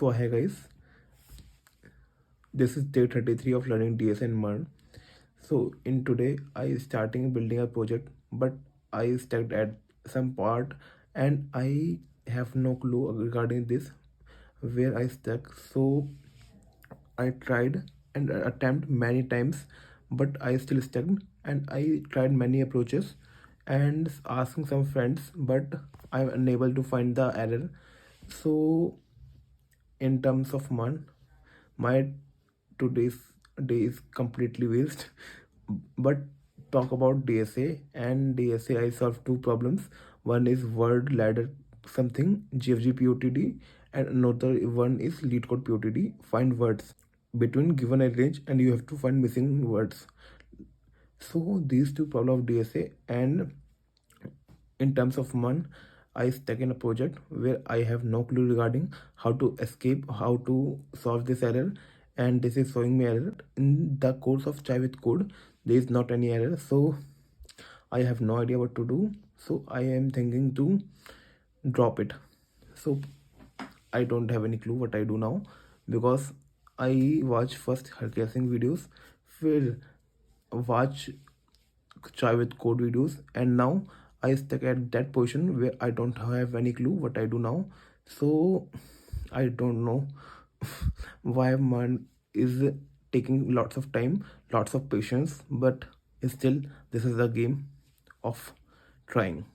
So hi guys, this is day 33 of learning DSA and MERN. So in today I starting building a project, but I stuck at some part and I have no clue regarding this where I stuck. So I tried and attempt many times, but I still stuck, and I tried many approaches and asking some friends, but I'm unable to find the error. So in terms of MERN, my today's day is completely waste. But talk about DSA, and DSA I solved two problems. One is word ladder something GFG POTD, and another one is LeetCode POTD. Find words between given a range and you have to find missing words. So these two problems of DSA, and in terms of MERN, I stuck in a project where I have no clue regarding how to escape, how to solve this error, and this is showing me error. In the course of Chai with Code, there is not any error, so I have no idea what to do. So I am thinking to drop it. So I don't have any clue what I do now, because I watch first harassing videos, फिर watch Chai with Code videos, and now I stuck at that position where I don't have any clue what I do now. So I don't know why man is taking lots of time, lots of patience, but still this is the game of trying.